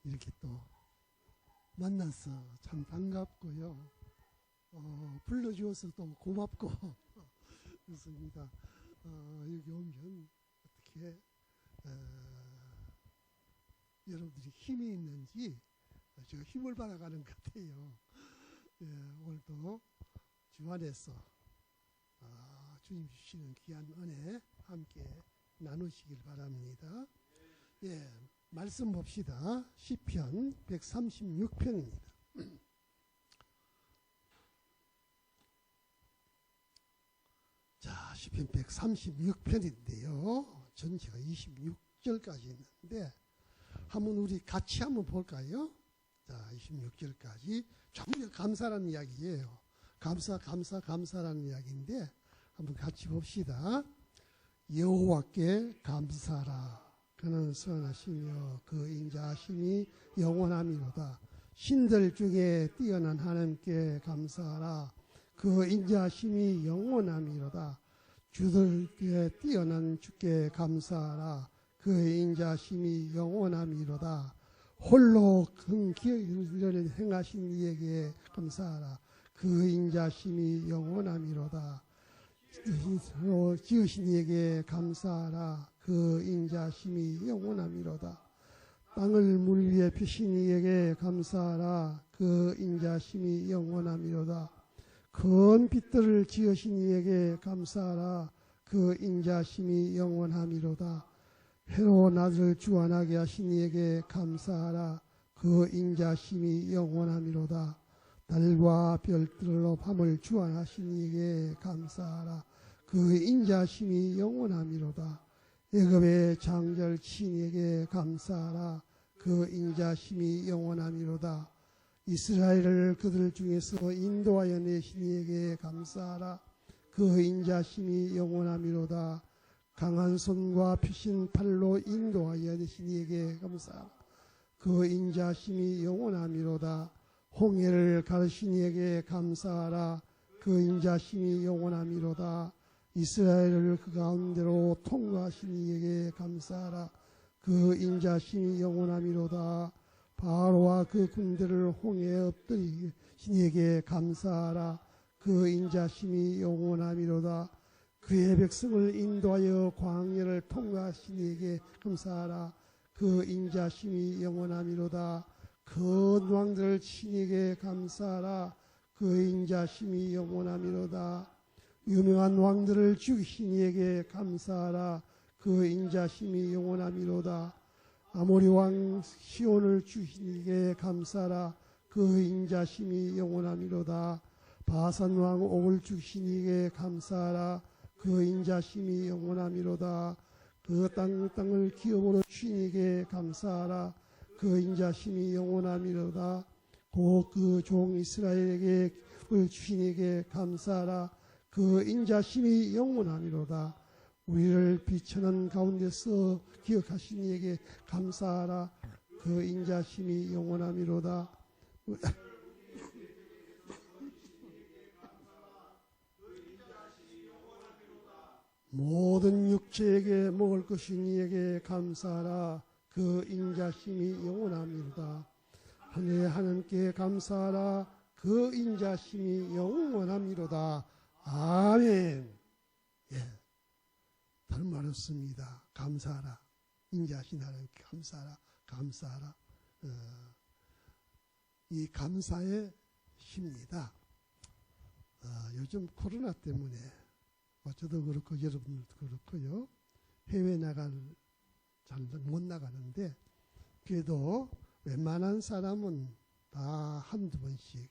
이렇게 또 만나서 참 반갑고요. 불러주어서 또 고맙고 그렇습니다. 여기 오면 어떻게 여러분들이 힘이 있는지 제가 힘을 받아가는 것 같아요. 예, 오늘도 주 안에서 주님 주시는 귀한 은혜 함께 나누시길 바랍니다. 예, 말씀 봅시다. 시편 136편입니다. 자, 시편 136편인데요. 전체가 26절까지 있는데 한번 우리 같이 한번 볼까요? 자, 26절까지 전부 감사라는 이야기예요. 감사라는 이야기인데 한번 같이 봅시다. 여호와께 감사하라. 그는 선하시며 그 인자하심이 영원함이로다. 신들 중에 뛰어난 하나님께 감사하라. 그 인자하심이 영원함이로다. 주들 중에 뛰어난 주께 감사하라. 그 인자하심이 영원함이로다. 홀로 큰 기업을 행하신 이에게 감사하라. 그 인자심이 영원함이로다. 스스로 지으신 이에게 감사하라. 그 인자심이 영원함이로다. 땅을 물 위에 피신 이에게 감사하라. 그 인자심이 영원함이로다. 큰 빛들을 지으신 이에게 감사하라. 그 인자심이 영원함이로다. 해로 낮을 주안하게 하신 이에게 감사하라. 그 인자심이 영원함이로다. 달과 별들로 밤을 주안하신 이에게 감사하라. 그 인자심이 영원함이로다. 애굽의 장절 친 이에게 감사하라. 그 인자심이 영원함이로다. 이스라엘을 그들 중에서 인도하여 내신 이에게 감사하라. 그 인자심이 영원함이로다. 강한 손과 피신 팔로 인도하여 내신 이에게 감사하라. 그 인자심이 영원함이로다. 홍해를 가르신 이에게 감사하라. 그 인자심이 영원함이로다. 이스라엘을 그 가운데로 통과하신 이에게 감사하라. 그 인자심이 영원함이로다. 바로와 그 군대를 홍해에 엎드리신 이에게 감사하라. 그 인자심이 영원함이로다. 그의 백성을 인도하여 광야를 통과하신 이에게 감사하라. 그 인자심이 영원함이로다. 그 왕들을 친 이에게 감사하라. 그 인자심이 영원함이로다. 유명한 왕들을 죽이신 이에게 감사하라. 그 인자심이 영원함이로다. 아모리 왕 시온을 죽이신 이에게 감사하라. 그 인자심이 영원함이로다. 바산 왕 옥을 죽이신 이에게 감사하라. 그 인자심이 영원함이로다. 그 땅을 기업으로 주신 이에게 감사하라. 그 인자심이 영원함이로다. 곧 그 종 이스라엘에게 주신 이에게 감사하라. 그 인자심이 영원함이로다. 우리를 비천한 가운데서 기억하신 이에게 감사하라. 그 인자심이 영원함이로다. 모든 육체에게 먹을 것인 이에게 감사하라. 그 인자심이 영원함이로다. 하늘의 하나님께 감사하라. 그 인자심이 영원함이로다. 아멘. 예, 다른 말 없습니다. 감사하라. 인자하신 하나님께 감사하라. 감사하라. 이 감사의 힘입니다. 요즘 코로나 때문에 저도 그렇고 여러분들도 그렇고요. 해외 잘 못 나가는데 그래도 웬만한 사람은 다 한두 번씩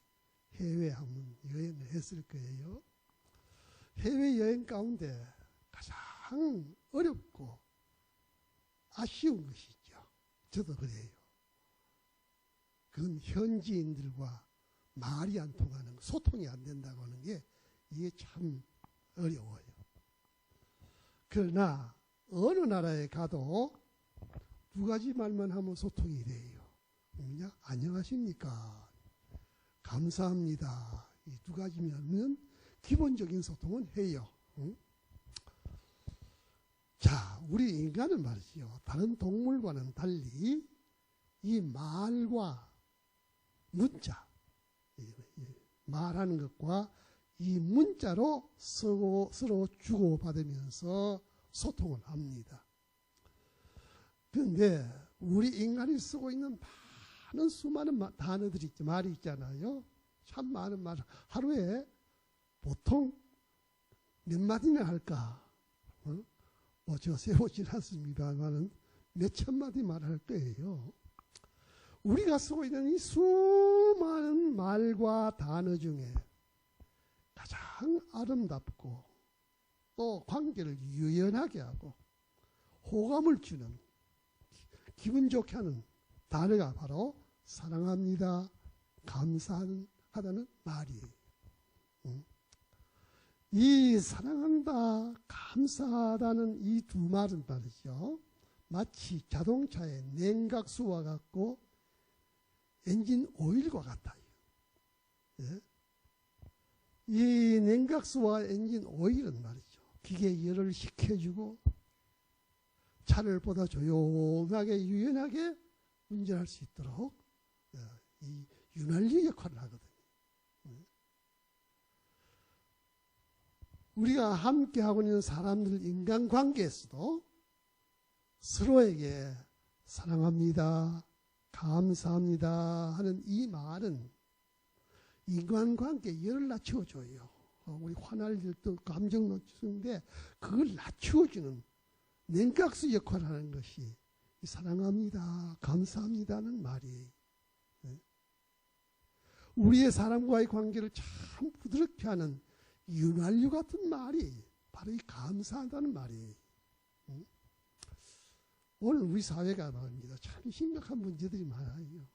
해외 한번 여행을 했을 거예요. 해외여행 가운데 가장 어렵고 아쉬운 것이죠. 저도 그래요. 그건 현지인들과 말이 안 통하는, 소통이 안 된다고 하는 게 이게 참 어려워요. 그러나 어느 나라에 가도 두 가지 말만 하면 소통이 돼요. 뭐냐? 안녕하십니까? 감사합니다. 이 두 가지면 기본적인 소통은 해요. 응? 자, 우리 인간은 말이죠. 다른 동물과는 달리 이 말과 문자, 말하는 것과 이 문자로 서로 주고받으면서 소통을 합니다. 그런데 우리 인간이 쓰고 있는 많은 수많은 단어들이 말이 있잖아요. 참 많은 말. 하루에 보통 몇 마디나 할까? 뭐 저 세보진 않습니다만은 몇천 마디 말할 거예요. 우리가 쓰고 있는 이 수많은 말과 단어 중에 가장 아름답고 또 관계를 유연하게 하고 호감을 주는, 기분 좋게 하는 단어가 바로 사랑합니다, 감사하다는 말이에요. 이 사랑한다, 감사하다는 이 두 말은 말이죠. 마치 자동차의 냉각수와 같고 엔진 오일과 같아요. 예? 이 냉각수와 엔진 오일은 말이죠. 기계 열을 식혀주고 차를 보다 조용하게 유연하게 운전할 수 있도록 이 윤활유 역할을 하거든요. 우리가 함께 하고 있는 사람들 인간관계에서도 서로에게 사랑합니다, 감사합니다 하는 이 말은 인간관계에 열을 낮춰줘요. 우리 화날 일도 감정 놓치는데 그걸 낮춰주는 냉각수 역할을 하는 것이 사랑합니다, 감사합니다는 말이에요. 우리의 사람과의 관계를 참 부드럽게 하는 윤활유 같은 말이 바로 이 감사하다는 말이에요. 오늘 우리 사회가 말입니다. 참 심각한 문제들이 많아요.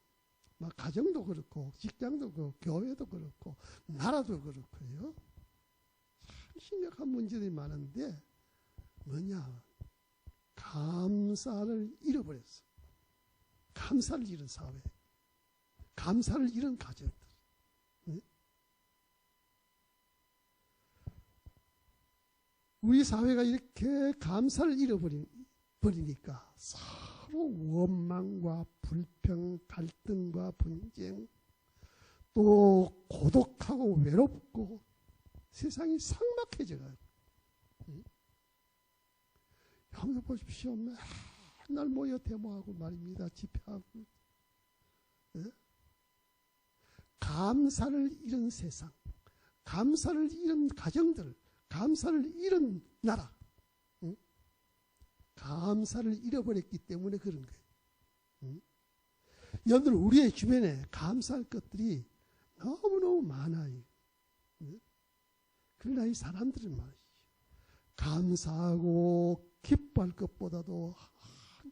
막 가정도 그렇고 직장도 그렇고 교회도 그렇고 나라도 그렇고요. 참 심각한 문제들이 많은데 뭐냐? 감사를 잃어버렸어. 감사를 잃은 사회, 감사를 잃은 가정들. 우리 사회가 이렇게 감사를 잃어버리니까 서로 원망과 불평, 갈등과 분쟁, 또 고독하고 외롭고 세상이 삭막해져가요. 한번 보십시오. 맨날 모여 데모하고 말입니다. 집회하고. 감사를 잃은 세상, 감사를 잃은 가정들, 감사를 잃은 나라, 감사를 잃어버렸기 때문에 그런 거예요. 여러분, 우리의 주변에 감사할 것들이 너무너무 많아요. 그러나 이 사람들은 말이죠. 감사하고 기뻐할 것보다도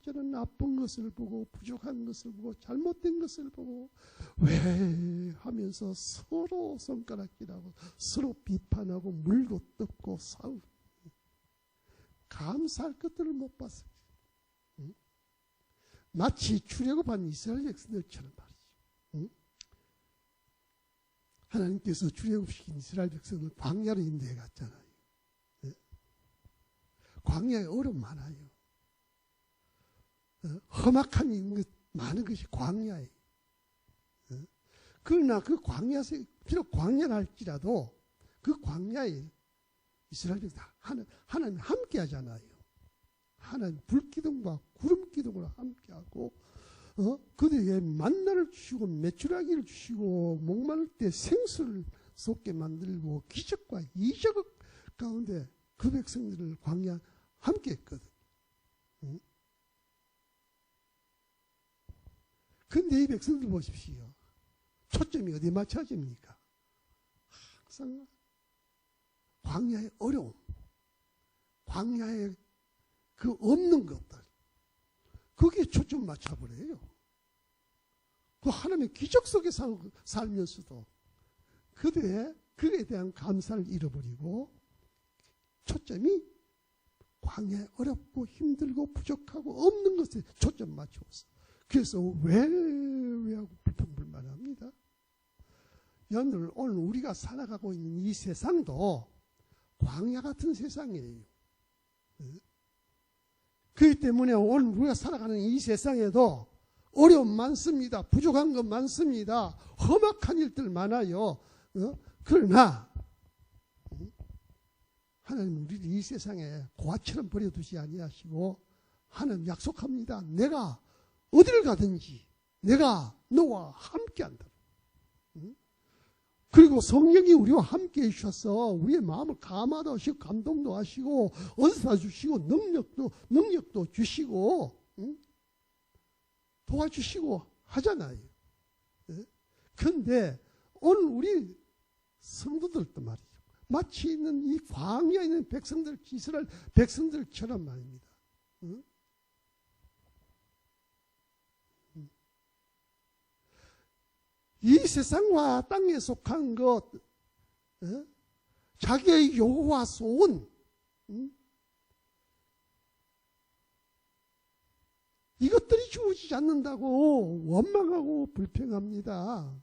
저는 나쁜 것을 보고 부족한 것을 보고 잘못된 것을 보고 왜 하면서 서로 손가락질하고 서로 비판하고 물고 뜯고 싸우고 감사할 것들을 못 봤어요. 마치 출애굽한 이스라엘 백성들처럼 말이죠. 하나님께서 출애굽시킨 이스라엘 백성을 광야로 인도해 갔잖아요. 광야에 어려움 많아요. 험악한 것 많은 것이 광야예요. 그러나 그 광야에서 비록 광야를 할지라도 그 광야에 이스라엘 백성 하나님 함께 하잖아요. 하나님 불기둥과 구름기둥으로 함께 하고 그들에게 만나를 주시고 메추라기를 주시고 목마를 때 생수를 쏟게 만들고 기적과 이적 가운데 그 백성들을 광야 함께 했거든. 근데 이 백성들 보십시오. 초점이 어디에 맞춰집니까? 항상 광야의 어려움, 광야의 그 없는 것들, 거기에 초점 맞춰버려요. 그 하나님의 기적 속에 살면서도 그에 대한 감사를 잃어버리고 초점이 광야에 어렵고 힘들고 부족하고 없는 것에 초점 맞추었어. 그래서 왜 하고 불평불만합니다. 여러분들, 오늘 우리가 살아가고 있는 이 세상도 광야 같은 세상이에요. 그렇기 때문에 오늘 우리가 살아가는 이 세상에도 어려움 많습니다. 부족한 것 많습니다. 험악한 일들 많아요. 그러나 하나님 우리를 이 세상에 고아처럼 버려두지 아니하시고 하나님 약속합니다. 내가 어디를 가든지 내가 너와 함께한다. 그리고 성령이 우리와 함께 해주셔서 우리의 마음을 감화도 하시고 감동도 하시고 은사 주시고 능력도 주시고 도와주시고 하잖아요. 그런데 오늘 우리 성도들도 말이죠. 마치 있는 이 광야에 있는 백성들, 이스라엘 백성들처럼 말입니다. 이 세상과 땅에 속한 것, 자기의 요구와 소원, 이것들이 주어지지 않는다고 원망하고 불평합니다.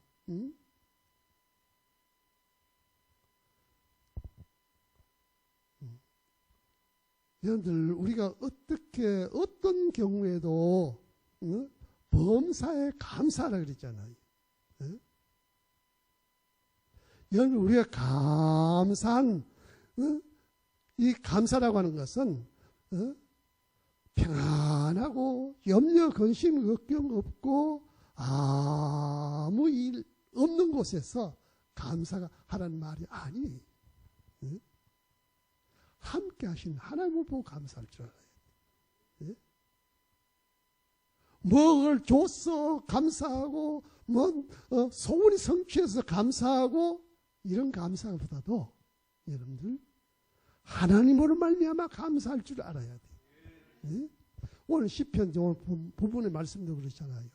여러분들 우리가 어떤 경우에도 범사에 감사하라 그랬잖아요. 여러분 우리가 감사한 이 감사라고 하는 것은 평안하고 염려 근심 걱정 없고 아무 일 없는 곳에서 감사가 하라는 말이 아니에요. 함께 하신 하나님을 보고 감사할 줄 알아야 돼. 뭘 줬어 감사하고 소원이 성취해서 감사하고 이런 감사보다도 여러분들 하나님으로 말미암아 감사할 줄 알아야 돼. 오늘 시편 오늘 부분의 말씀도 그렇잖아요.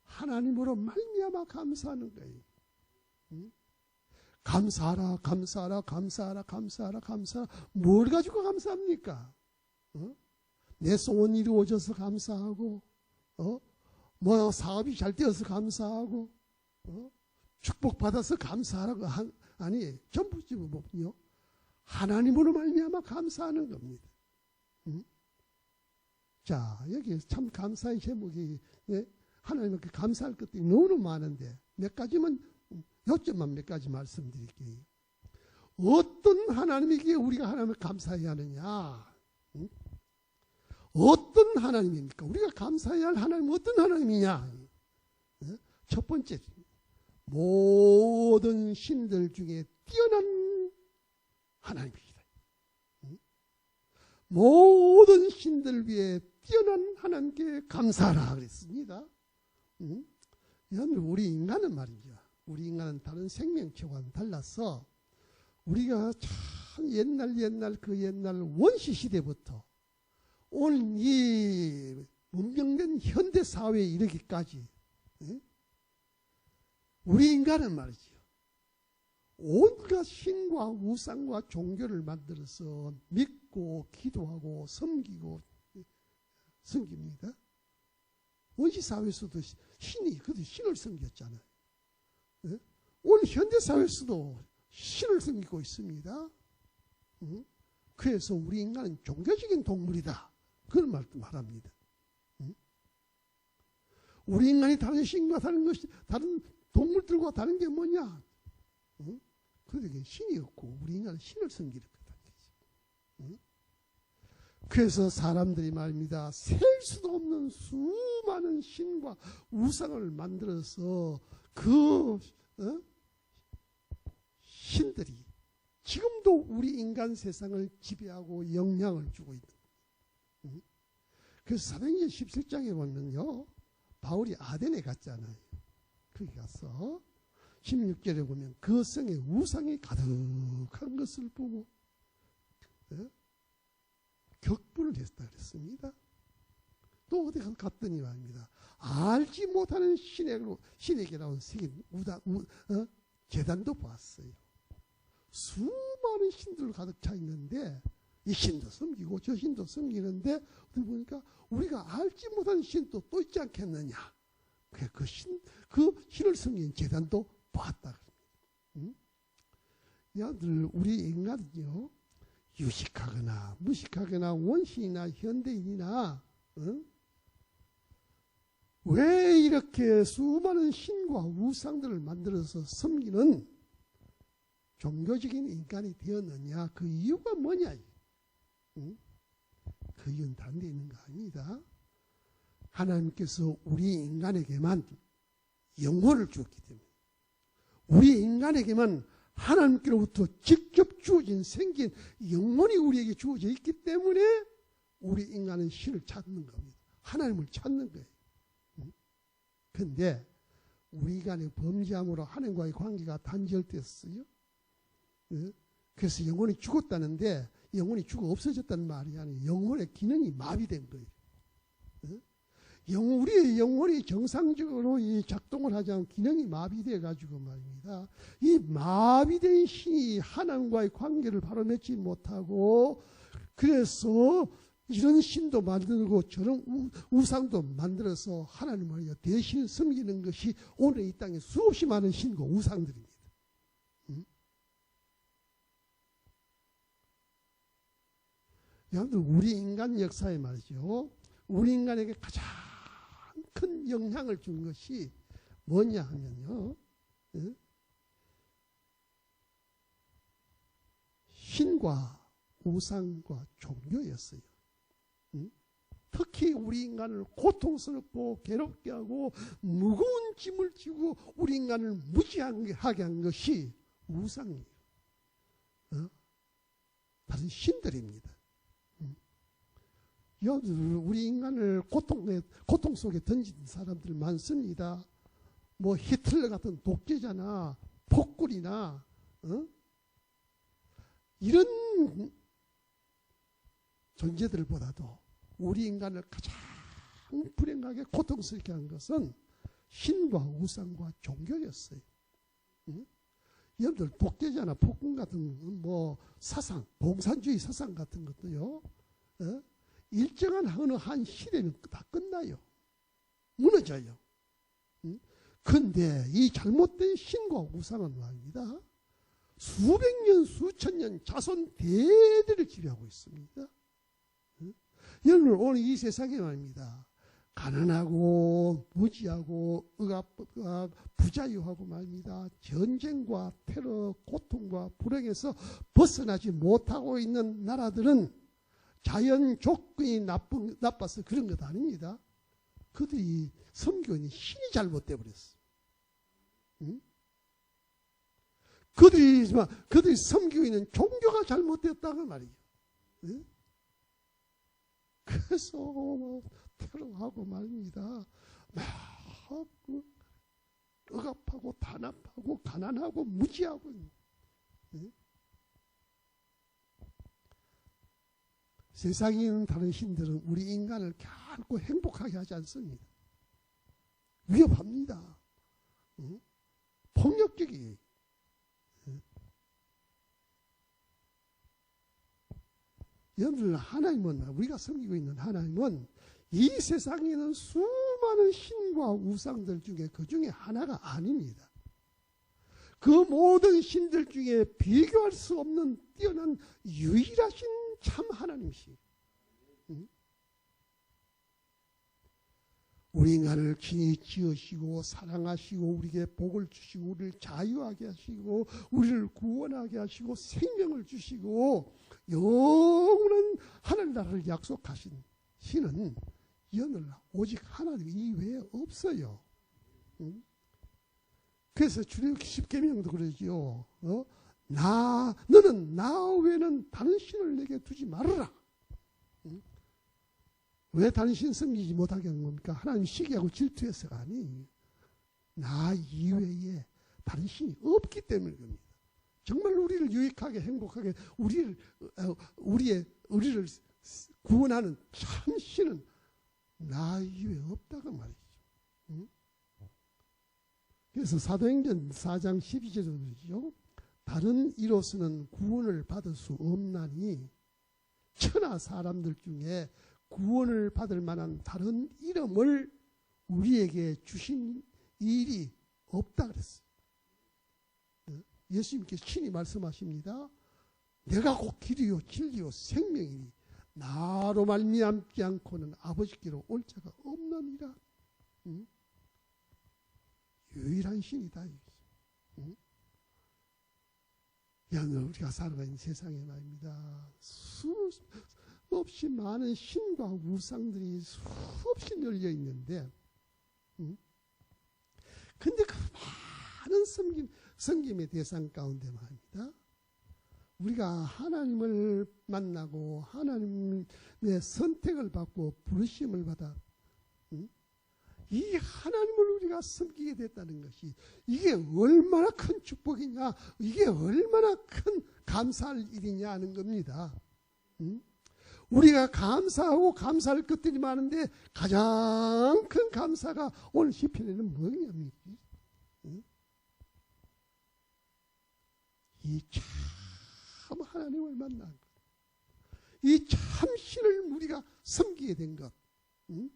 하나님으로 말미암아 감사하는 거예요. 감사하라 감사하라 감사하라 감사하라 감사하라. 뭘 가지고 감사합니까? 내 소원이 이루어져서 감사하고 사업이 잘 되어서 감사하고 축복받아서 감사하라고 아니 전부 지금요 하나님으로 말미암아 감사하는 겁니다. 자 여기 참 감사의 제목이 하나님께 감사할 것들이 너무 많은데 몇 가지만 요점만 몇 가지 말씀드릴게요. 어떤 하나님이기에 우리가 하나님을 감사해야 하느냐? 어떤 하나님입니까? 우리가 감사해야 할 하나님은 어떤 하나님이냐? 첫 번째, 모든 신들 중에 뛰어난 하나님이시다. 모든 신들 위에 뛰어난 하나님께 감사하라 그랬습니다. 우리 인간은 말이죠. 우리 인간은 다른 생명체와는 달라서 우리가 참 옛날 그 옛날 원시 시대부터 오늘 이 문명된 현대 사회에 이르기까지 우리 인간은 말이죠. 온갖 신과 우상과 종교를 만들어서 믿고 기도하고 섬깁니다. 원시 사회에서도 신을 섬겼잖아요. 오늘 현대 사회에서도 신을 섬기고 있습니다. 그래서 우리 인간은 종교적인 동물이다. 그런 말도 말합니다. 우리 인간이 다른 신과 다른 동물들과 다른 게 뭐냐? 그러게 신이 없고 우리 인간은 신을 섬기는 거다. 그래서 사람들이 말입니다. 셀 수도 없는 수많은 신과 우상을 만들어서 그 신들이 지금도 우리 인간 세상을 지배하고 영향을 주고 있는. 그래서 사도행전 17장에 보면요. 바울이 아덴에 갔잖아요. 거기 가서 16절에 보면 그 성에 우상이 가득한 것을 보고 격분을 했다 그랬습니다. 또 어디 갔더니 말입니다. 알지 못하는 신에게 나온 새긴 제단도 봤어요. 수많은 신들로 가득 차 있는데 이 신도 섬기고 저 신도 섬기는데 어디 보니까 우리가 알지 못하는 신도 또 있지 않겠느냐. 그 신을 섬긴 제단도 봤다. 여러분들 우리 인간은요. 유식하거나 무식하거나 원시이나 현대인이나 왜 이렇게 수많은 신과 우상들을 만들어서 섬기는 종교적인 인간이 되었느냐? 그 이유가 뭐냐? 응? 그 이유는 다른 데 있는 거 아닙니다. 하나님께서 우리 인간에게만 영혼을 주었기 때문에, 우리 인간에게만 하나님께로부터 직접 주어진 생긴 영혼이 우리에게 주어져 있기 때문에 우리 인간은 신을 찾는 겁니다. 하나님을 찾는 거예요. 그런데 우리 인간의 범죄함으로 하나님과의 관계가 단절됐어요. 그래서 영혼이 죽었다는데 영혼이 죽어 없어졌다는 말이 아니에요. 영혼의 기능이 마비된 거예요. 우리의 영혼이 정상적으로 이 작동을 하지 않은 기능이 마비돼 가지고 말입니다. 이 마비된 신이 하나님과의 관계를 바로 맺지 못하고, 그래서 이런 신도 만들고 저런 우상도 만들어서 하나님을 대신 섬기는 것이 오늘 이 땅에 수없이 많은 신과 우상들입니다. 여러분들, 우리 인간 역사에 말이죠, 우리 인간에게 가장 큰 영향을 준 것이 뭐냐 하면요, 신과 우상과 종교였어요. 특히 우리 인간을 고통스럽고 괴롭게 하고 무거운 짐을 지고 우리 인간을 무지하게 한 것이 우상이에요. 다른 신들입니다. 우리 인간을 고통 속에 던진 사람들 많습니다. 뭐 히틀러 같은 독재자나 폭군이나 이런 존재들보다도 우리 인간을 가장 불행하게 고통스럽게 한 것은 신과 우상과 종교였어요. 여러분들, 독재자나 폭군 같은 뭐 사상, 공산주의 사상 같은 것도요, 일정한 어느 한 시대는 다 끝나요. 무너져요. 그런데 이 잘못된 신과 우상은 말입니다, 수백 년, 수천 년 자손 대대를 지배하고 있습니다. 여러분, 오늘 이 세상에 말입니다, 가난하고 무지하고 부자유하고 말입니다, 전쟁과 테러, 고통과 불행에서 벗어나지 못하고 있는 나라들은 자연 조건이 나빠서 그런 것 아닙니다. 그들이 선교인이 신이 잘못돼 버렸어. 그들이 섬기는 종교가 잘못되었다고 말이에요. 그래서 테러하고 말입니다, 막 억압하고 단합하고 가난하고 무지하고. 세상에 있는 다른 신들은 우리 인간을 결코 행복하게 하지 않습니다. 위협합니다. 폭력적이에요. 여러분들, 하나님은, 우리가 섬기고 있는 하나님은 이 세상에 있는 수많은 신과 우상들 중에 그 중에 하나가 아닙니다. 그 모든 신들 중에 비교할 수 없는 뛰어난 유일하신 참 하나님이시. 우리 인간을 친히 지으시고 사랑하시고 우리에게 복을 주시고 우리를 자유하게 하시고 우리를 구원하게 하시고 생명을 주시고 영원한 하늘 나라를 약속하신 신은 여늘 오직 하나님 이외에 없어요. 그래서 출애굽기 10계명도 그러지요. 너는 나 외에는 다른 신을 내게 두지 말아라. 왜 다른 신 섬기지 못하게 하는 겁니까? 하나님 시기하고 질투해서가 아니에요. 나 이외에 다른 신이 없기 때문입니다. 정말 우리를 유익하게 행복하게 우리를 구원하는 참 신은 나 이외에 없다고 말이죠. 그래서 사도행전 4장 12절에 그러죠. 다른 이로서는 구원을 받을 수 없나니 천하 사람들 중에 구원을 받을 만한 다른 이름을 우리에게 주신 일이 없다 그랬어요. 예수님께서 친히 말씀하십니다. 내가 곧 길이요 진리요 생명이니 나로 말미암지 않고는 아버지께로 올 자가 없느니라. 응? 유일한 신이다. 응? 여러분, 우리가 살아가는 세상에 말입니다. 수없이 많은 신과 우상들이 수없이 널려 있는데, 응? 근데 그 많은 섬김의 대상 가운데 말입니다. 우리가 하나님을 만나고 하나님의 선택을 받고 부르심을 받아, 응? 이 하나님을 우리가 섬기게 됐다는 것이 이게 얼마나 큰 축복이냐, 이게 얼마나 큰 감사할 일이냐 하는 겁니다. 응? 우리가 감사하고 감사할 것들이 많은데 가장 큰 감사가 오늘 시편에는 뭐냐면 이 참 하나님을 만난 것, 이 참신을 우리가 섬기게 된 것, 응?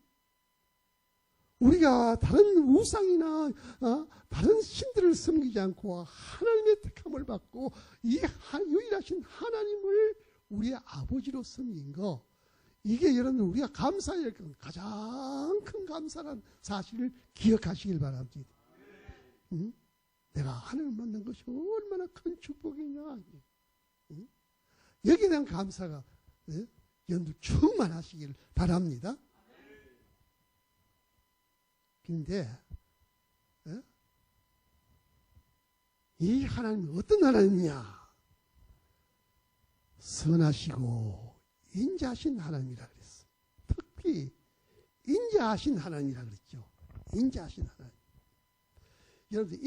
우리가 다른 우상이나 다른 신들을 섬기지 않고 하나님의 택함을 받고 이 유일하신 하나님을 우리의 아버지로 섬긴 거, 이게 여러분 우리가 감사해야 할 가장 큰 감사란 사실을 기억하시길 바랍니다. 응? 내가 하나님을 만난 것이 얼마나 큰 축복이냐. 응? 여기에 대한 감사가 여러분들 충만하시길 바랍니다. 그런데 이 하나님은 어떤 하나님이냐? 선하시고 인자하신 하나님이라 그랬어. 특히 인자하신 하나님이라 그랬죠. 인자하신 하나님. 여러분,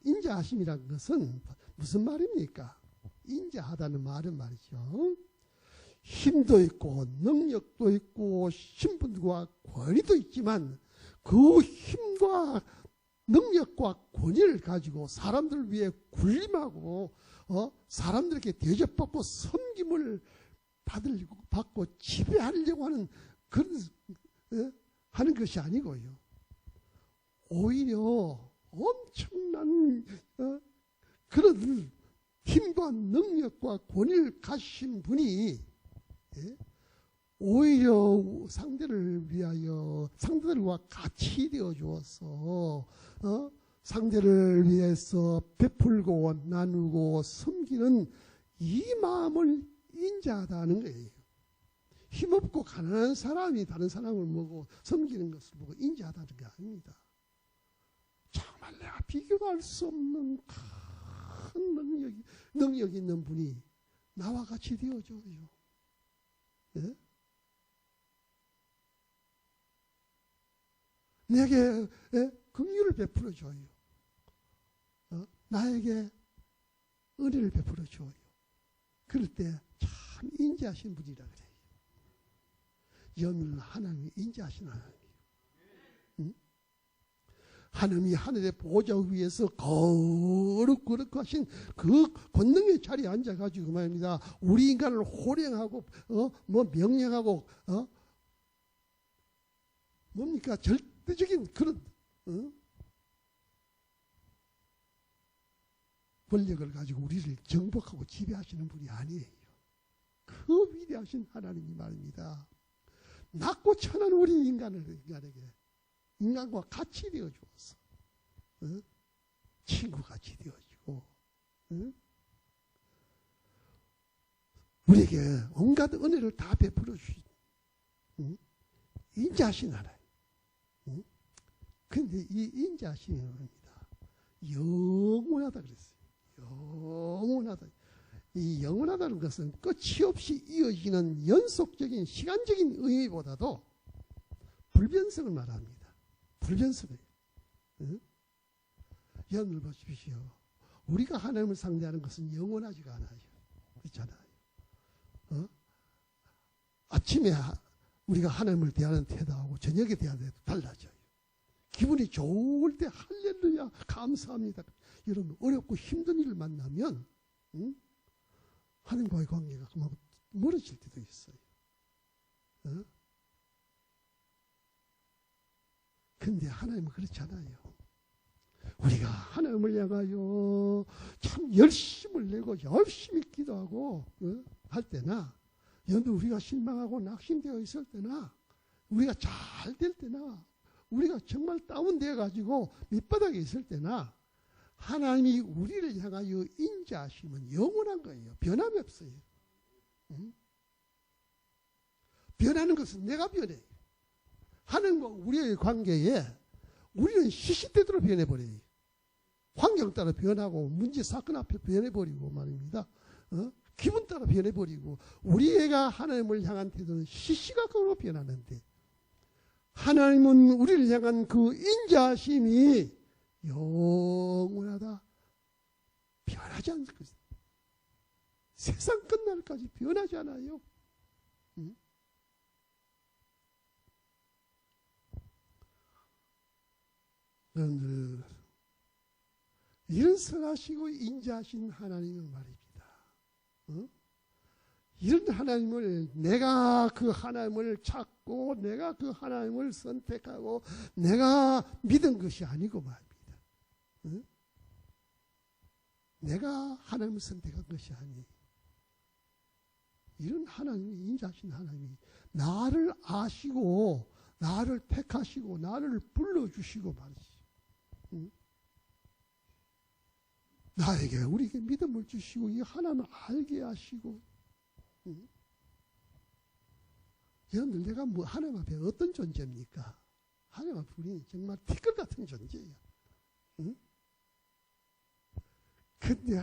인자하심이라는 것은 무슨 말입니까? 인자하다는 말은 말이죠. 힘도 있고 능력도 있고 신분과 권위도 있지만 그 힘과 능력과 권위를 가지고 사람들을 위해 군림하고 사람들에게 대접받고 섬김을 받고 지배하려고 하는 그런 하는 것이 아니고요. 오히려 엄청난 그런 힘과 능력과 권위를 가지신 분이 오히려 상대를 위하여 상대들과 같이 되어 주어서 상대를 위해서 베풀고 나누고 섬기는 이 마음을 인자하다는 거예요. 힘없고 가난한 사람이 다른 사람을 보고 섬기는 것을 보고 인자하다는 게 아닙니다. 정말 내가 비교도 할 수 없는 큰 능력이 있는 분이 나와 같이 되어줘요. 예? 내게 긍휼을 베풀어줘요. 나에게 은혜를 베풀어줘요. 그럴 때 참 인자하신 분이라 그래요. 여러분, 하나님이 인자하신 하나님이에요. 응? 하나님이 하늘의 보좌 위에서 거룩 하신 그 권능의 자리에 앉아가지고 말입니다. 우리 인간을 호령하고 명령하고 뭡니까? 절대적인 그런 권력을 가지고 우리를 정복하고 지배하시는 분이 아니에요. 그 위대하신 하나님이 말입니다. 낮고 천한 우리 인간과 같이 되어 주었어. 친구같이 되어지고 우리에게 온갖 은혜를 다 베풀어 주신 인자하신 하나님. 그런데 이 인자하심이 뭡니까? 영원하다 그랬어요. 영원하다. 이 영원하다는 것은 끝이 없이 이어지는 연속적인 시간적인 의미보다도 불변성을 말합니다. 불변성이에요. 여러분 보십시오. 우리가 하나님을 상대하는 것은 영원하지가 않아요. 그렇잖아요. 아침에 우리가 하나님을 대하는 태도하고 저녁에 대하는 태도 달라져요. 기분이 좋을 때 할렐루야 감사합니다. 이런 어렵고 힘든 일을 만나면 하나님과의 관계가 그만 멀어질 때도 있어요. 근데 하나님은 그렇지 않아요. 우리가 하나님을 향하여 참 열심을 내고 열심히 기도하고 할 때나 여러분 우리가 실망하고 낙심되어 있을 때나 우리가 잘 될 때나 우리가 정말 다운되어 가지고 밑바닥에 있을 때나 하나님이 우리를 향하여 인자하심은 영원한 거예요. 변함이 없어요. 응? 변하는 것은 내가 변해. 하나님과 우리의 관계에 우리는 시시때대로 변해버려요. 환경 따라 변하고 문제 사건 앞에 변해버리고 말입니다. 기분 따라 변해버리고 우리가 하나님을 향한 태도는 시시각각으로 변하는데 하나님은 우리를 향한 그 인자하심이 영원하다. 변하지 않을 것이다. 세상 끝날까지 변하지 않아요. 응? 여러분들 이런 선하시고 인자하신 하나님을 말입니다. 이런 하나님을 내가 그 하나님을 찾고 내가 그 하나님을 선택하고 내가 믿은 것이 아니고 말입니다. 내가 하나님을 선택한 것이 아니에요. 이런 하나님이 인자하신 하나님이 나를 아시고 나를 택하시고 나를 불러주시고 말이지. 나에게 우리에게 믿음을 주시고 이 하나님을 알게 하시고 여러분들 내가 뭐 하나님 앞에 어떤 존재입니까? 하나님 앞에 우리는 정말 티끌 같은 존재예요. 응? 근데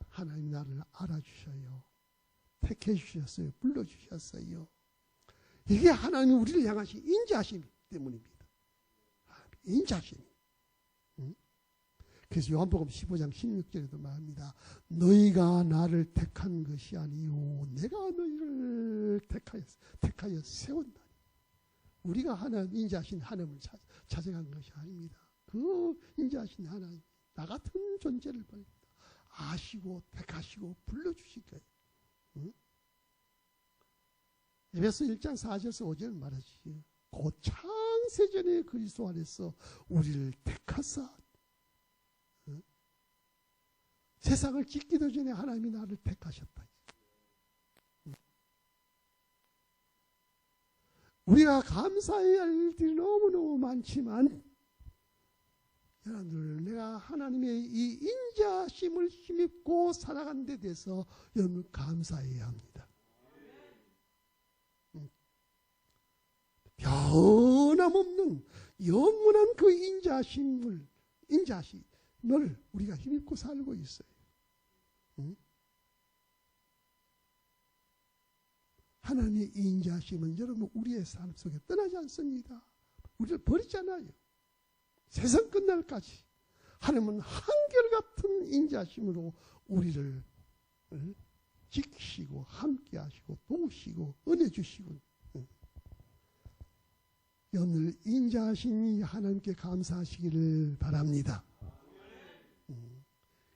하나님 나를 알아주셔요. 택해 주셨어요. 불러주셨어요. 이게 하나님 우리를 향하신 인자하심 때문입니다. 인자하심. 응? 그래서 요한복음 15장 16절에도 말합니다. 너희가 나를 택한 것이 아니요 내가 너희를 택하여 세웠나니. 우리가 하나님 인자하신 하나님을 찾아간 것이 아닙니다. 그 인자하신 하나님 나 같은 존재를 아시고 택하시고 불러주실 거예요. 응? 에베소 1장 4절에서 5절 말하시죠. 곧 창세전에 그리스도 안에서 우리를 택하사 세상을 짓기도 전에 하나님이 나를 택하셨다. 우리가 감사해야 할 일들이 너무너무 많지만 여러분들 내가 하나님의 이 인자심을 힘입고 살아간 데 대해서 여러분 감사해야 합니다. 변함없는 영원한 그 인자심을 우리가 힘입고 살고 있어요. 하나님의 인자심은 여러분 우리의 삶 속에 떠나지 않습니다. 우리를 버리잖아요. 세상 끝날까지 하나님은 한결같은 인자심으로 우리를 지키시고 함께 하시고 도우시고 은혜 주시고 오늘 인자하신 이 하나님께 감사하시기를 바랍니다.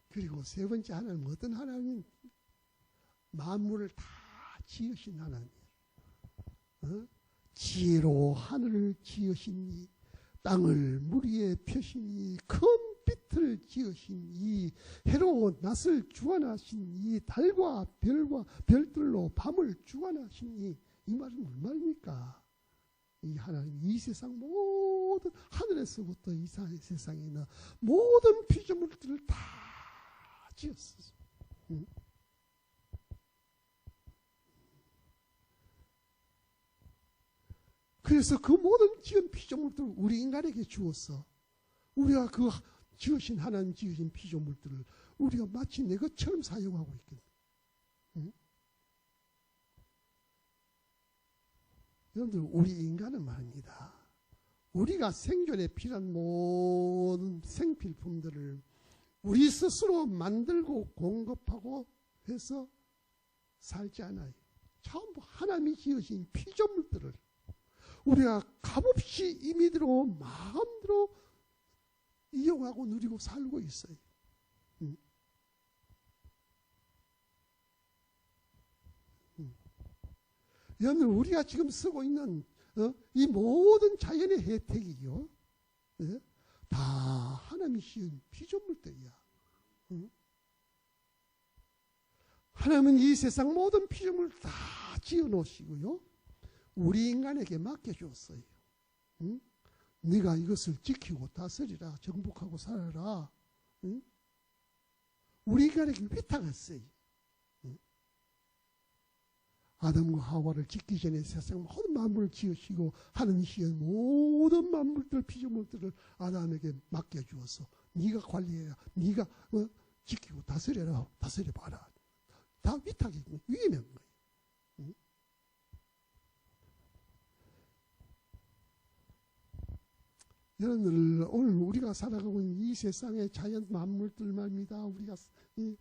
그리고 세 번째 하나님은 어떤 하나님? 만물을 다 지으신 하나님. 지혜로 하늘을 지으신 땅을 물 위에 펴신 큰 빛을 지으신 해로 낮을 주관하신 달과 별들로 밤을 주관하신 이 말은 무슨 말입니까? 이 하나님 이 세상 모든 하늘에서부터 이 세상에 있는 모든 피조물들을 다 지었어요. 그래서 그 모든 지은 피조물들을 우리 인간에게 주었어. 우리가 그 지으신 하나님 지으신 피조물들을 우리가 마치 내 것처럼 사용하고 있거든. 여러분들 우리 인간은 말입니다. 우리가 생존에 필요한 모든 생필품들을 우리 스스로 만들고 공급하고 해서 살지 않아요. 전부 하나님이 지으신 피조물들을 우리가 값없이 임의대로 마음대로 이용하고 누리고 살고 있어요. 여러분 우리가 지금 쓰고 있는 이 모든 자연의 혜택이요. 다 하나님이 지은 피조물들이야. 하나님은 이 세상 모든 피조물을 다 지어 놓으시고요. 우리 인간에게 맡겨주었어요. 네가 이것을 지키고 다스리라. 정복하고 살아라. 응? 우리 인간에게 위탁했어요. 응? 아담과 하와를 짓기 전에 세상 모든 만물을 지으시고 하나님이 모든 만물들 피조물들을 아담에게 맡겨주어서 네가 관리해야 네가 지키고 다스려라. 다스려봐라. 다 위탁이 위임한 거예요. 응? 여러분들 오늘 우리가 살아가고 있는 이 세상의 자연 만물들 말입니다. 우리가 이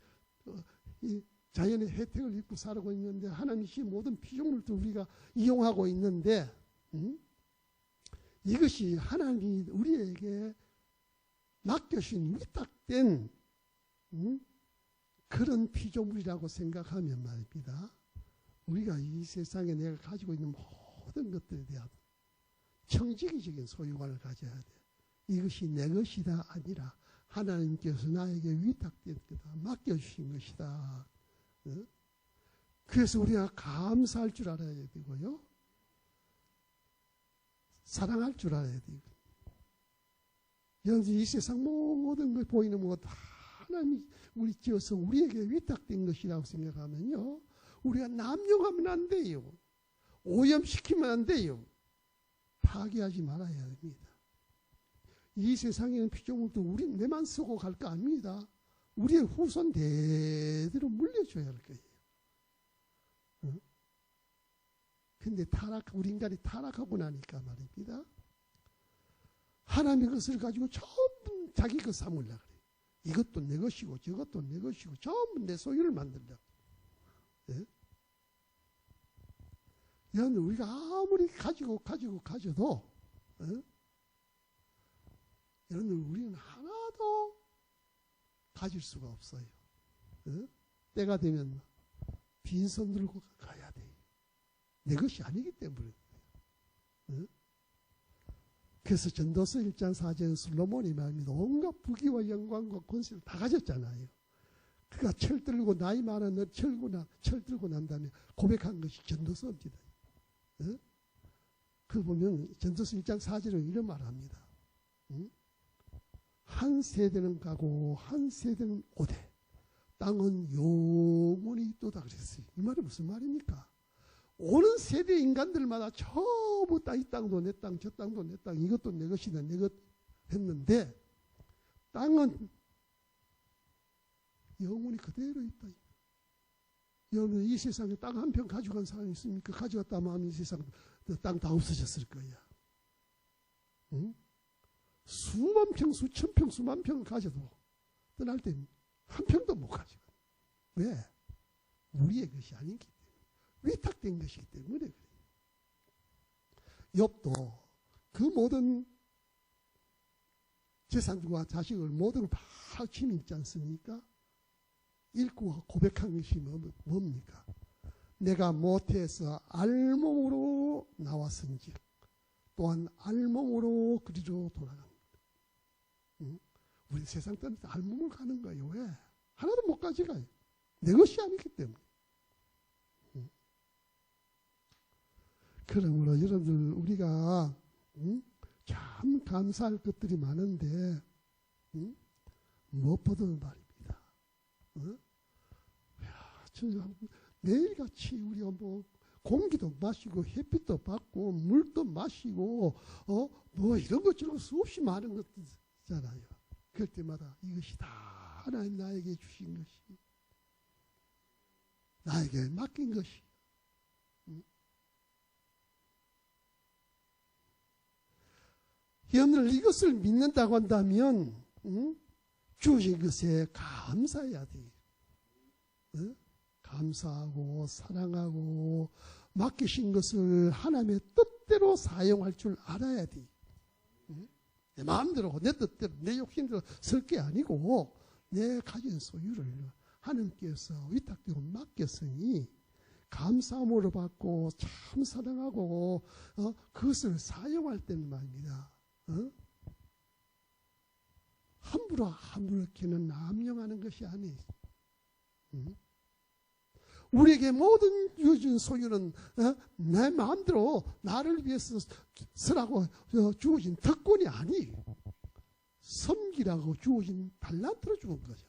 자연의 혜택을 입고 살아가고 있는데 하나님이 모든 피조물들 우리가 이용하고 있는데 이것이 하나님이 우리에게 맡겨신 위탁된 그런 피조물이라고 생각하면 말입니다. 우리가 이 세상에 내가 가지고 있는 모든 것들에 대한 청지기적인 소유관을 가져야 돼. 이것이 내 것이다 아니라 하나님께서 나에게 위탁된 거다. 맡겨주신 것이다. 그래서 우리가 감사할 줄 알아야 되고요. 사랑할 줄 알아야 되고. 여러분 이 세상 모든 걸 보이는 것 하나님이 우리 지어서 우리에게 위탁된 것이라고 생각하면요. 우리가 남용하면 안 돼요. 오염시키면 안 돼요. 파괴하지 말아야 합니다. 이 세상에는 피조물도 우리 내만 쓰고 갈 거 아닙니다. 우리의 후손 대대로 물려줘야 할 거예요. 근데 우리 인간이 타락하고 나니까 말입니다. 하나님의 것을 가지고 전부 자기 것 삼으려고 그래요. 이것도 내 것이고 저것도 내 것이고 전부 내 소유를 만들려고. 예? 여러분 우리가 아무리 가져도 여러분 우리는 하나도 가질 수가 없어요. 때가 되면 빈손 들고 가야 돼. 내 것이 아니기 때문에. 그래서 전도서 1장 4절 솔로몬이 말입니다. 온갖 부귀와 영광과 권세를 다 가졌잖아요. 그가 철 들고 나이 많은 철 들고 난 다음에 고백한 것이 전도서입니다. 그 보면 전도서 1장 4절은 이런 말을 합니다. 한 세대는 가고 한 세대는 오되 땅은 영원히 있도다 그랬어요. 이 말이 무슨 말입니까? 오는 세대 인간들마다 전부 다 이 땅도 내 땅, 저 땅도 내 땅, 이것도 내 것이다, 내 것 했는데 땅은 영원히 그대로 있다. 여러분 이 세상에 땅 한 평 가져간 사람이 있습니까? 가져갔다면 하면 이 세상 땅 다 없어졌을 거야. 응? 수만 평, 수천 평, 수만 평을 가져도 떠날 때 한 평도 못 가져가. 왜? 우리의 것이 아니기 때문에. 위탁된 것이기 때문에 그래요. 욥도 그 모든 재산과 자식을 모든 다 힘이 있지 않습니까? 읽고 고백한 것이 뭡니까? 내가 모태에서 알몸으로 나왔은지 또한 알몸으로 그리로 돌아갑니다. 응? 우리 세상 때는 알몸을 가는 거예요. 왜? 하나도 못 가져가요. 내 것이 아니기 때문에. 응? 그러므로 여러분들 우리가 참 감사할 것들이 많은데 무엇보다도 말입니다. 매일같이 우리가 공기도 마시고 햇빛도 받고 물도 마시고 뭐 이런 것처럼 수없이 많은 것들 있잖아요. 그럴 때마다 이것이 다 하나님 나에게 주신 것이 나에게 맡긴 것이 여러분들 이것을 믿는다고 한다면 주신 것에 감사해야 돼요. 감사하고 사랑하고 맡기신 것을 하나님의 뜻대로 사용할 줄 알아야 돼. 내 마음대로 내 뜻대로 내 욕심대로 쓸 게 아니고 내 가진 소유를 하나님께서 위탁되고 맡겼으니 감사함으로 받고 참 사랑하고 그것을 사용할 때는 말입니다. 함부로 아무렇게는 남용하는 것이 아니에요. 우리에게 모든 주어진 소유는 내 마음대로 나를 위해서 쓰라고 주어진 특권이 아니에요. 섬기라고 주어진 달란트로 주은 거죠.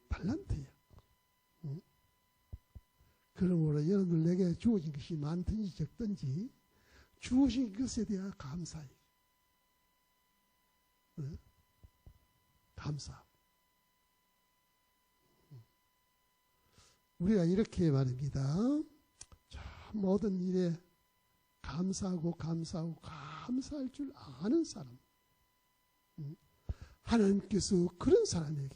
달란트예요. 그러므로 여러분들 내게 주어진 것이 많든지 적든지 주어진 것에 대한 감사해. 감사. 우리가 이렇게 말입니다. 모든 일에 감사하고 감사할 줄 아는 사람. 하나님께서 그런 사람에게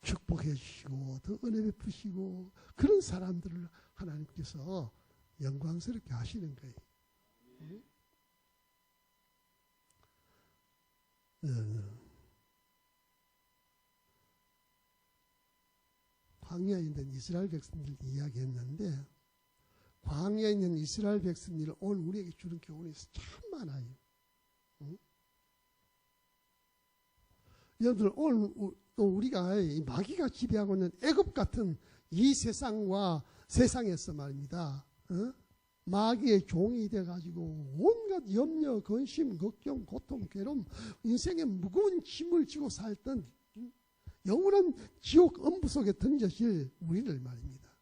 축복해 주시고 더 은혜 베푸시고 그런 사람들을 하나님께서 영광스럽게 하시는 거예요. 광야에 있는 이스라엘 백성들 이야기했는데 광야에 있는 이스라엘 백성들 오늘 우리에게 주는 교훈이 참 많아요. 여러분들 오늘 또 우리가 마귀가 지배하고 있는 애굽 같은 이 세상에서 말입니다. 마귀의 종이 돼가지고 온갖 염려, 근심, 걱정, 고통, 괴로움, 인생의 무거운 짐을 지고 살던 영원한 지옥 엄부 속에 던져질 우리를 말입니다.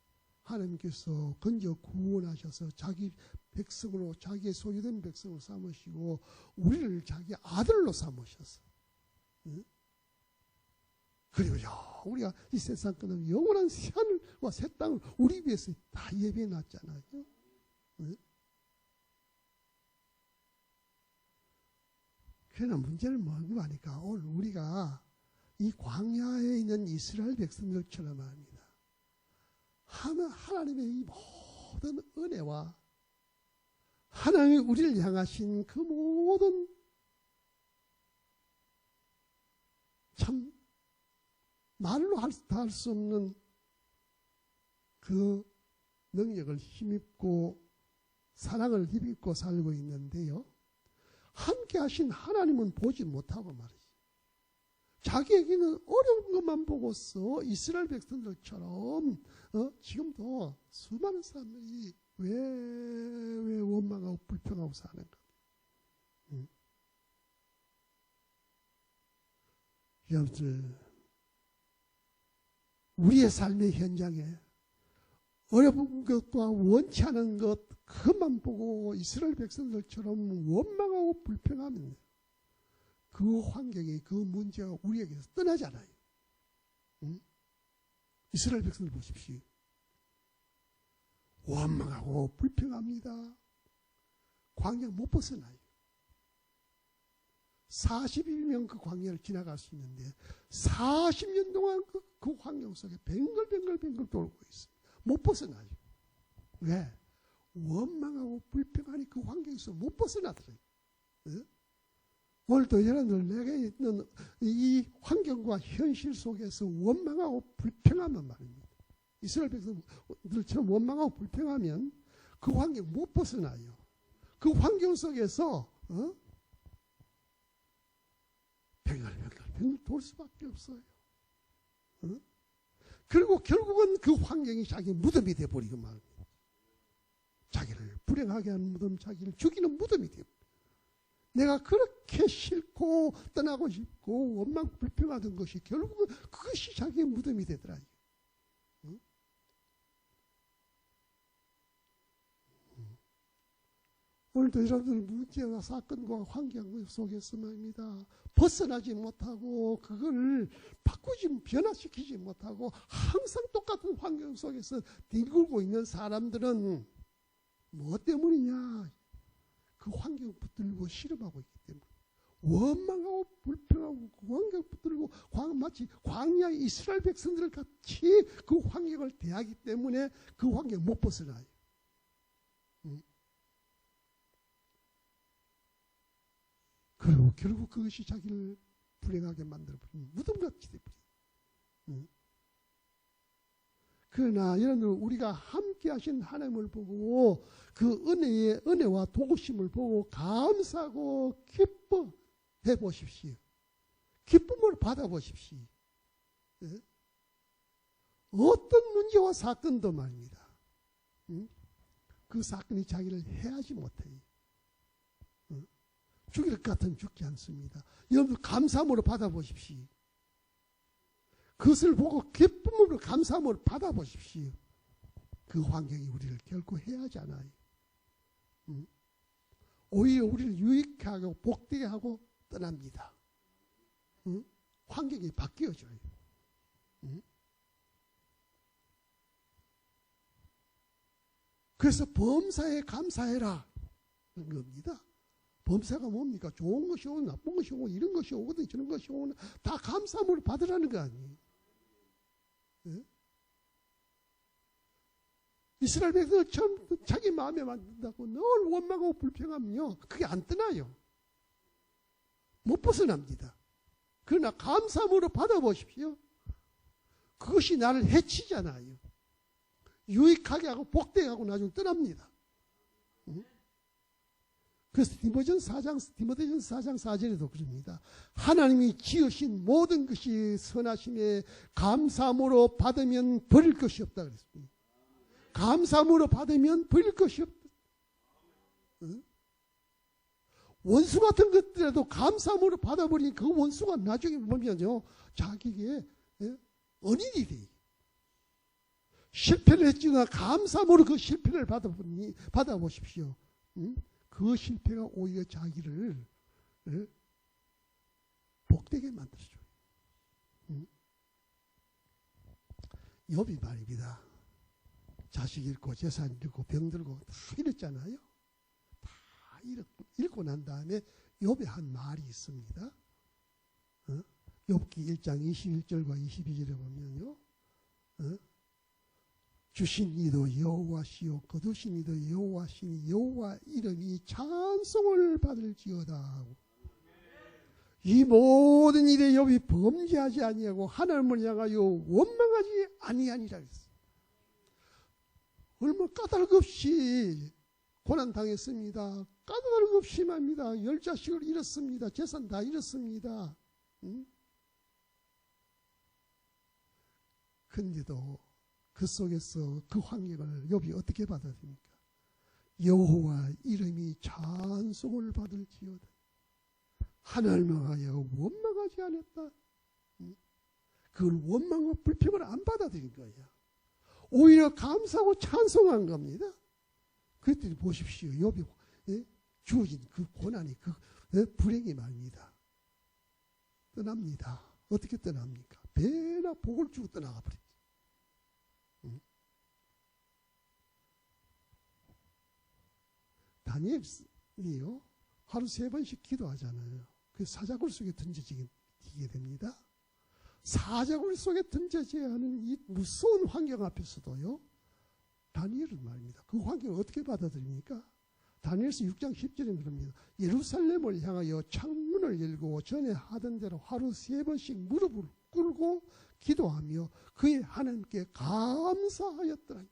하나님께서 건져 구원하셔서 자기 백성으로 자기의 소유된 백성으로 삼으시고 우리를 자기 아들로 삼으셨어. 그리고 우리가 이 세상 끝나면 영원한 하늘과 새 땅을 우리 위해서 다 예배해 놨잖아요. 그러나 문제는 뭔가 하니까 오늘 우리가 이 광야에 있는 이스라엘 백성들처럼 합니다. 하나님의 이 모든 은혜와 하나님이 우리를 향하신 그 모든 참 말로 할 수 없는 그 능력을 힘입고 사랑을 힘입고 살고 있는데요. 함께 하신 하나님은 보지 못하고 말이지. 자기에게는 어려운 것만 보고서 이스라엘 백성들처럼 지금도 수많은 사람들이 왜 원망하고 불평하고 사는가. 여러분들 우리의 삶의 현장에 어려운 것과 원치 않은 것 그것만 보고 이스라엘 백성들처럼 원망하고 불평하면 그 환경이 그 문제가 우리에게서 떠나잖아요. 이스라엘 백성들 보십시오. 원망하고 불평합니다. 광야 못 벗어나요. 40일이면 그 광야를 지나갈 수 있는데 40년 동안 그 환경 속에 뱅글뱅글 돌고 있습니다. 못 벗어나요. 왜? 원망하고 불평하니 그 환경에서 못 벗어나더래요. 오늘도 여러분들 내게 있는 이 환경과 현실 속에서 원망하고 불평하면 말입니다. 이스라엘 백성들처럼 원망하고 불평하면 그 환경 못 벗어나요. 그 환경 속에서 뱅글뱅글 돌 수밖에 없어요. 그리고 결국은 그 환경이 자기 무덤이 돼버리고 말입니다. 자기를 불행하게 하는 무덤, 자기를 죽이는 무덤이 돼요. 내가 그렇게 싫고 떠나고 싶고 원망 불평하던 것이 결국은 그것이 자기의 무덤이 되더라. 오늘도 여러분들 문제와 사건과 환경 속에서 말입니다. 벗어나지 못하고 그걸 바꾸지 변화시키지 못하고 항상 똑같은 환경 속에서 뒹굴고 있는 사람들은 뭐 때문이냐? 그 환경 붙들고 실험하고 있기 때문에 원망하고 불평하고 그 환경 붙들고 마치 광야 이스라엘 백성들 같이 그 환경을 대하기 때문에 그 환경 못 벗어나요. 그리고 결국 그것이 자기를 불행하게 만들어버리는 무덤같이 돼버려요. 그러나 여러분들 우리가 함께 하신 하나님을 보고 그 은혜와 도우심을 보고 감사하고 기뻐해 보십시오. 기쁨을 받아보십시오. 어떤 문제와 사건도 말입니다. 그 사건이 자기를 해하지 못해요. 죽일 것 같으면 죽지 않습니다. 여러분들 감사함으로 받아보십시오. 그것을 보고 기쁨으로 감사함으로 받아보십시오. 그 환경이 우리를 결코 해하지 않아요. 오히려 우리를 유익하게 하고 복되게 하고 떠납니다. 환경이 바뀌어져요. 그래서 범사에 감사해라 하는 겁니다. 범사가 뭡니까? 좋은 것이 오고 나쁜 것이 오고 이런 것이 오거든 저런 것이 오고 다 감사함으로 받으라는 거 아니에요. 네? 이스라엘 백성을 처음 자기 마음에 만든다고 늘 원망하고 불평하면요 그게 안 떠나요. 못 벗어납니다. 그러나 감사함으로 받아보십시오. 그것이 나를 해치잖아요. 유익하게 하고 복되게 하고 나중에 떠납니다. 그래서 디모데전서 4장 4절에도 그럽니다. 하나님이 지으신 모든 것이 선하심에 감사함으로 받으면 버릴 것이 없다 그랬습니다. 감사함으로 받으면 버릴 것이 없다. 원수 같은 것들에도 감사함으로 받아버리니 그 원수가 나중에 보면요 자기에게 언인이 돼요. 실패를 했지만 감사함으로 그 실패를 받아보십시오. 그 실패가 오히려 자기를 복되게 만들어줘요. 욥이 말입니다. 자식 잃고 재산 잃고 병 들고 다 잃었잖아요. 다 잃고 난 다음에 욥의 한 말이 있습니다. 욥기 1장 21절과 22절에 보면요. 주신 이도 여호와시요 거두신 이도 여호와시니 여호와 이름이 찬송을 받을지어다. 이 모든 일에 욥이 범죄하지 아니하고 하나님을 향하여 원망하지 아니하니라 그랬어요. 얼마 까닭 없이 고난 당했습니다. 까닭 없이 말입니다. 10자식을 잃었습니다. 재산 다 잃었습니다. 근데도 그 속에서 그 환경을 욥이 어떻게 받아들입니까? 여호와 이름이 찬송을 받을지어다. 하나님을 하여 원망하지 않았다. 그걸 원망과 불평을 안 받아들인 거예요. 오히려 감사하고 찬송한 겁니다. 그랬더니 보십시오. 욥이 주어진 그 고난이 그 불행이 말입니다. 떠납니다. 어떻게 떠납니까? 배나 복을 주고 떠나가 버립니다. 다니엘이요 하루 3번씩 기도하잖아요. 그 사자굴 속에 던져지게 됩니다. 사자굴 속에 던져져야 하는 이 무서운 환경 앞에서도요 다니엘은 말입니다. 그 환경을 어떻게 받아들입니까? 다니엘서 6장 10절에 그럽니다. 예루살렘을 향하여 창문을 열고 전에 하던 대로 하루 3번씩 무릎을 꿇고 기도하며 그의 하나님께 감사하였더라.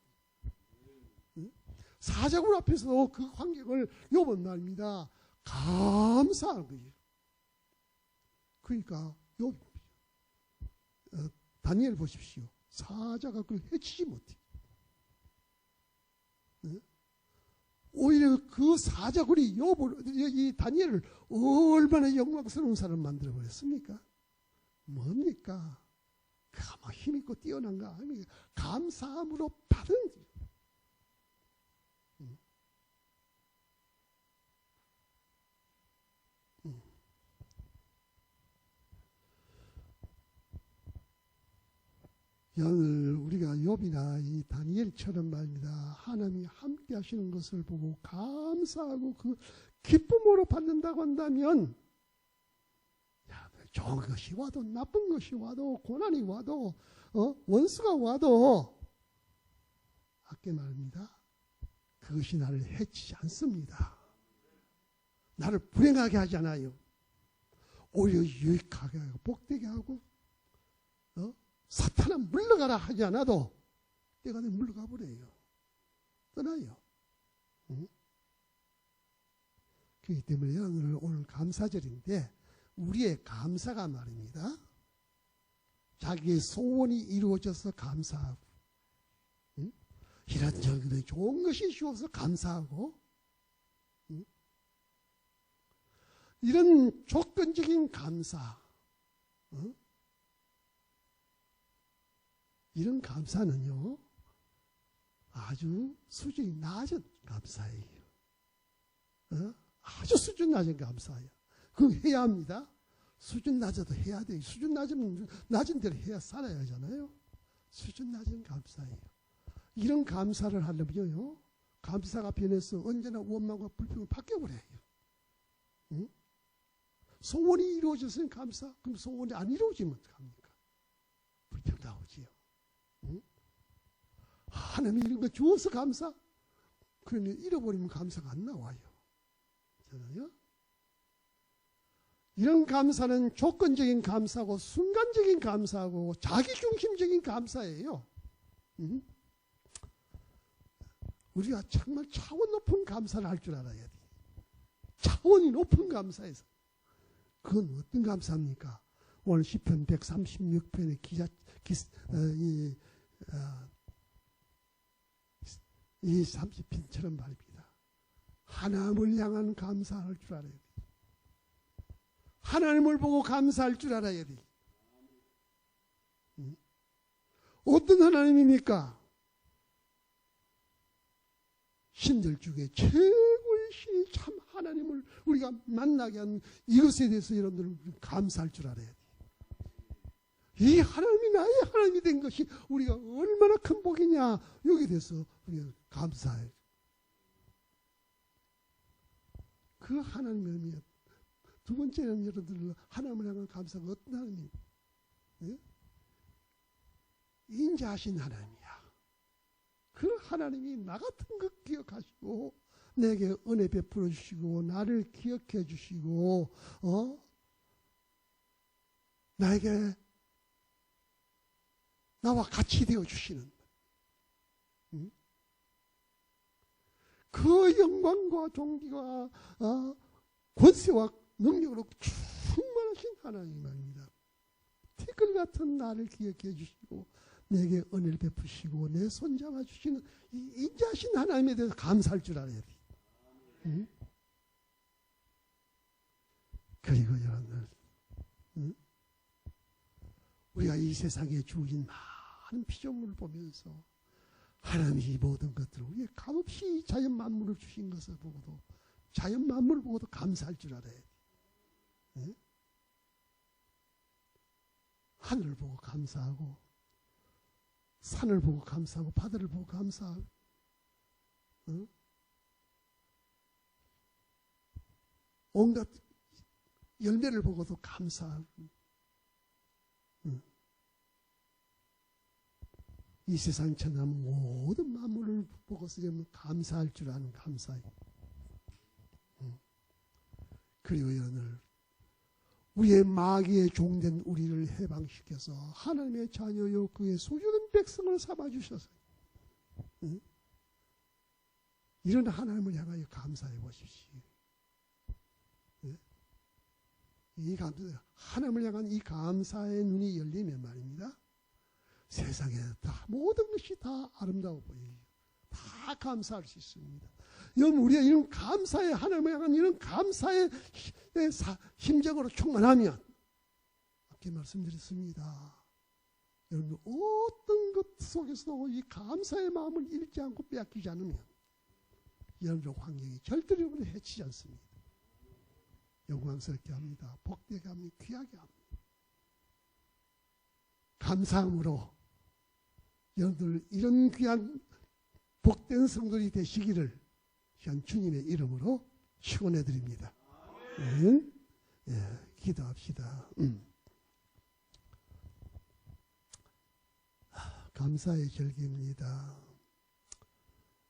사자굴 앞에서도 그 환경을 욥은 말입니다. 감사한 거예요. 그러니까 욥 다니엘 보십시오. 사자가 그걸 해치지 못해. 오히려 그 사자굴이 이 다니엘을 얼마나 영광스러운 사람을 만들어 버렸습니까? 뭡니까? 그가 막 힘있고 뛰어난가 아니 감사함으로 받은 오늘 우리가 욥이나 이 다니엘처럼 말입니다. 하나님이 함께 하시는 것을 보고 감사하고 그 기쁨으로 받는다고 한다면 좋은 것이 와도 나쁜 것이 와도 고난이 와도 원수가 와도 아까 말입니다. 그것이 나를 해치지 않습니다. 나를 불행하게 하지 않아요. 오히려 유익하게 하고 복되게 하고 사탄아 물러가라 하지 않아도 때가 되면 물러가 버려요. 떠나요. 그렇기 때문에 오늘 감사절인데 우리의 감사가 말입니다. 자기의 소원이 이루어져서 감사하고, 응? 이런저런 좋은 것이 주어서 감사하고, 응? 이런 조건적인 감사, 응? 이런 감사는요, 아주 수준이 낮은 감사예요. 어? 아주 수준 낮은 감사예요. 그거 해야 합니다. 수준 낮아도 해야 돼요. 수준 낮으면 낮은 대로 해야 살아야 하잖아요. 수준 낮은 감사예요. 이런 감사를 하려면요, 감사가 변해서 언제나 원망과 불평을 바뀌어버려요. 응? 소원이 이루어졌으면 감사, 그럼 소원이 안 이루어지면 어떡합니까? 불평 나오지요. 응? 하나님이 이런 거 주어서 감사? 그러니 잃어버리면 감사가 안 나와요. 그렇잖아요? 이런 감사는 조건적인 감사고 순간적인 감사고 자기중심적인 감사예요. 응? 우리가 정말 차원 높은 감사를 할 줄 알아야 돼. 차원이 높은 감사에서. 그건 어떤 감사입니까? 오늘 시편 136편의 이 30편처럼 말입니다. 하나님을 향한 감사할 줄 알아야 돼. 하나님을 보고 감사할 줄 알아야 돼. 어떤 하나님입니까? 신들 중에 최고의 신이 참 하나님을 우리가 만나게 한 이것에 대해서 여러분들 감사할 줄 알아야 돼. 이 하나님이 나의 하나님이 된 것이 우리가 얼마나 큰 복이냐, 여기에 대해서 우리가 감사해. 그 하나님의 의미. 두 번째는 여러분들 하나님을 향한 감사가 어떤 하나님입니까? 네? 인자하신 하나님이야. 그 하나님이 나 같은 것 기억하시고 내게 은혜 베풀어 주시고 나를 기억해 주시고 나에게 나와 같이 되어 주시는 그 영광과 존귀와 권세와 능력으로 충만하신 하나님입니다. 티끌 같은 나를 기억해 주시고 내게 은혜를 베푸시고 내 손잡아 주시는 이 인자하신 하나님에 대해서 감사할 줄 알아야 돼. 응? 그리고 여러분들, 응? 우리가 이 세상에 주어진 많은 피조물을 보면서 하나님이 이 모든 것들을 우리의 값없이 자연 만물을 주신 것을 보고도 자연 만물을 보고도 감사할 줄 알아야 돼. 응? 하늘을 보고 감사하고 산을 보고 감사하고 바다를 보고 감사하고 응? 온갖 열매를 보고도 감사하고 응? 이 세상 천하 모든 만물을 보고서 감사할 줄 아는 감사예요. 응? 그리고 오늘 우리의 마귀의 종된 우리를 해방시켜서 하나님의 자녀요 그의 소중한 백성을 삼아주셔서 응? 이런 하나님을 향하여 감사해 보십시오. 응? 이 하나님을 향한 이 감사의 눈이 열리면 말입니다. 세상에 다 모든 것이 다 아름다워 보여요. 다 감사할 수 있습니다. 여러분 우리가 이런 감사의 하나님을 향한 이런 감사의 심정으로 충만하면 아까 말씀드렸습니다. 여러분 어떤 것 속에서도 이 감사의 마음을 잃지 않고 빼앗기지 않으면 여러분의 환경이 절대로 여러분을 해치지 않습니다. 영광스럽게 합니다. 복되게 합니다. 귀하게 합니다. 감사함으로 여러분들 이런 귀한 복된 성도들이 되시기를 주님의 이름으로 축원해 드립니다. 네. 예, 기도합시다. 감사의 절기입니다.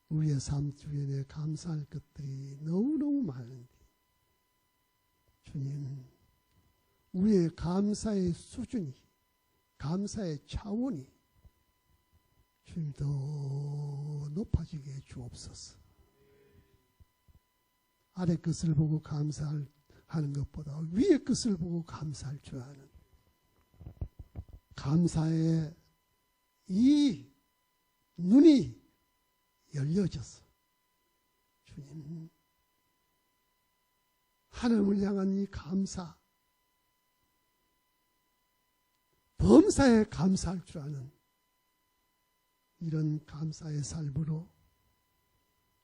우리의 삶 주변에 감사할 것들이 너무너무 많은데 주님, 우리의 감사의 수준이, 감사의 차원이 주님 더 높아지게 해 주옵소서. 아래 것을 보고 감사하는 것보다 위의 것을 보고 감사할 줄 아는 감사의 이 눈이 열려져서 주님, 하나님을 향한 이 감사, 범사에 감사할 줄 아는 이런 감사의 삶으로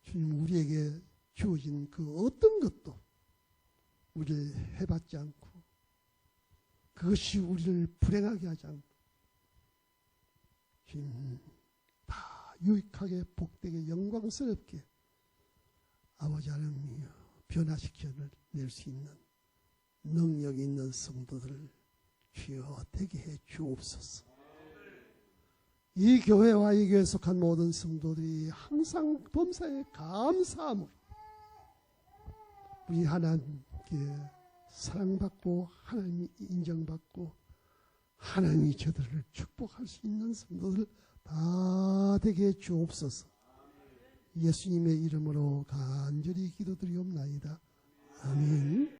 주님, 우리에게 주어진 그 어떤 것도 우리를 해받지 않고 그것이 우리를 불행하게 하지 않고 주님, 다 유익하게 복되게 영광스럽게 아버지 하나님이여 변화시켜낼 수 있는 능력 있는 성도들 주여 되게 해 주옵소서. 이 교회와 이 교회에 속한 모든 성도들이 항상 범사에 감사함으로 우리 하나님께 사랑받고 하나님이 인정받고 하나님이 저들을 축복할 수 있는 성도들 다 되게 해 주옵소서. 예수님의 이름으로 간절히 기도드리옵나이다. 아멘.